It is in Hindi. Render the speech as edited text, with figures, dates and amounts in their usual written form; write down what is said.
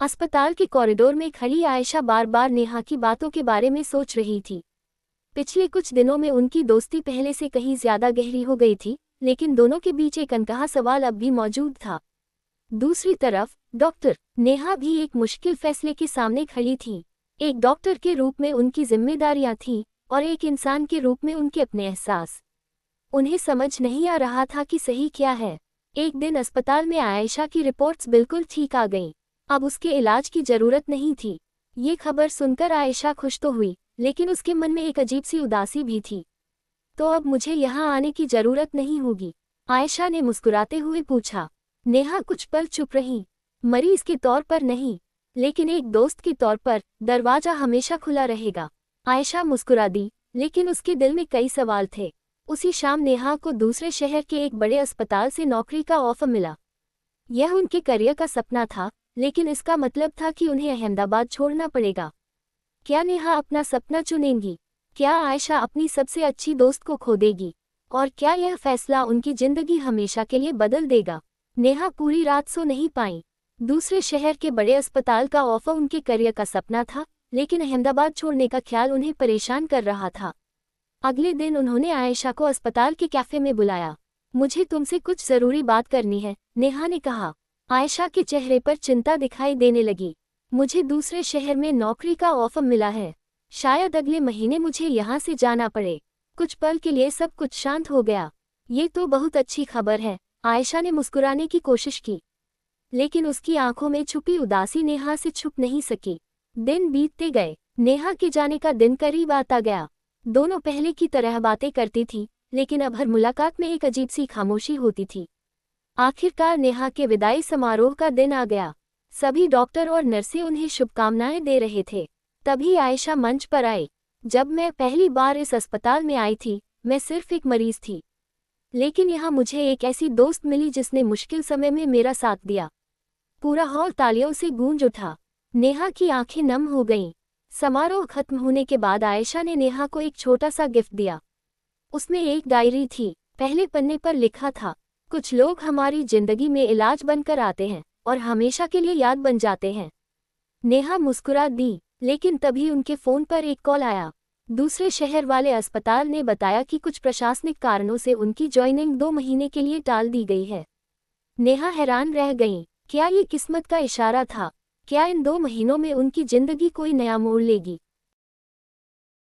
अस्पताल के कॉरिडोर में खड़ी आयशा बार बार नेहा की बातों के बारे में सोच रही थी। पिछले कुछ दिनों में उनकी दोस्ती पहले से कहीं ज्यादा गहरी हो गई थी, लेकिन दोनों के बीच एक अनकहा सवाल अब भी मौजूद था। दूसरी तरफ डॉक्टर नेहा भी एक मुश्किल फैसले के सामने खड़ी थी। एक डॉक्टर के रूप में उनकी जिम्मेदारियां थीं और एक इंसान के रूप में उनके अपने एहसास। उन्हें समझ नहीं आ रहा था कि सही क्या है। एक दिन अस्पताल में आयशा की रिपोर्ट्स बिल्कुल ठीक आ गईं। अब उसके इलाज की जरूरत नहीं थी। ये खबर सुनकर आयशा खुश तो हुई, लेकिन उसके मन में एक अजीब सी उदासी भी थी। तो अब मुझे यहाँ आने की जरूरत नहीं होगी, आयशा ने मुस्कुराते हुए पूछा। नेहा कुछ पल चुप रही। मरीज के तौर पर नहीं, लेकिन एक दोस्त के तौर पर दरवाजा हमेशा खुला रहेगा। आयशा मुस्कुरा दी, लेकिन उसके दिल में कई सवाल थे। उसी शाम नेहा को दूसरे शहर के एक बड़े अस्पताल से नौकरी का ऑफर मिला। यह उनके करियर का सपना था, लेकिन इसका मतलब था कि उन्हें अहमदाबाद छोड़ना पड़ेगा। क्या नेहा अपना सपना चुनेंगी? क्या आयशा अपनी सबसे अच्छी दोस्त को खो देगी? और क्या यह फैसला उनकी जिंदगी हमेशा के लिए बदल देगा? नेहा पूरी रात सो नहीं पाई। दूसरे शहर के बड़े अस्पताल का ऑफर उनके करियर का सपना था, लेकिन अहमदाबाद छोड़ने का ख्याल उन्हें परेशान कर रहा था। अगले दिन उन्होंने आयशा को अस्पताल के कैफे में बुलाया। मुझे तुमसे कुछ जरूरी बात करनी है, नेहा ने कहा। आयशा के चेहरे पर चिंता दिखाई देने लगी। मुझे दूसरे शहर में नौकरी का ऑफर मिला है। शायद अगले महीने मुझे यहाँ से जाना पड़े। कुछ पल के लिए सब कुछ शांत हो गया। ये तो बहुत अच्छी खबर है, आयशा ने मुस्कुराने की कोशिश की, लेकिन उसकी आंखों में छुपी उदासी नेहा से छुप नहीं सकी। दिन बीतते गए। नेहा के जाने का दिन करीब आता गया। दोनों पहले की तरह बातें करती थी, लेकिन अब हर मुलाकात में एक अजीब सी खामोशी होती थी। आखिरकार नेहा के विदाई समारोह का दिन आ गया। सभी डॉक्टर और नर्सें उन्हें शुभकामनाएं दे रहे थे। तभी आयशा मंच पर आई। जब मैं पहली बार इस अस्पताल में आई थी, मैं सिर्फ एक मरीज थी, लेकिन यहाँ मुझे एक ऐसी दोस्त मिली जिसने मुश्किल समय में मेरा साथ दिया। पूरा हॉल तालियों से गूंज उठा। नेहा की आंखें नम हो गईं। समारोह खत्म होने के बाद आयशा ने नेहा को एक छोटा सा गिफ्ट दिया। उसमें एक डायरी थी। पहले पन्ने पर लिखा था, कुछ लोग हमारी जिंदगी में इलाज बनकर आते हैं और हमेशा के लिए याद बन जाते हैं। नेहा मुस्कुरा दी, लेकिन तभी उनके फोन पर एक कॉल आया। दूसरे शहर वाले अस्पताल ने बताया कि कुछ प्रशासनिक कारणों से उनकी ज्वाइनिंग 2 महीने के लिए टाल दी गई है। नेहा हैरान रह गईं। क्या ये किस्मत का इशारा था? क्या इन 2 महीनों में उनकी जिंदगी कोई नया मोड़ लेगी?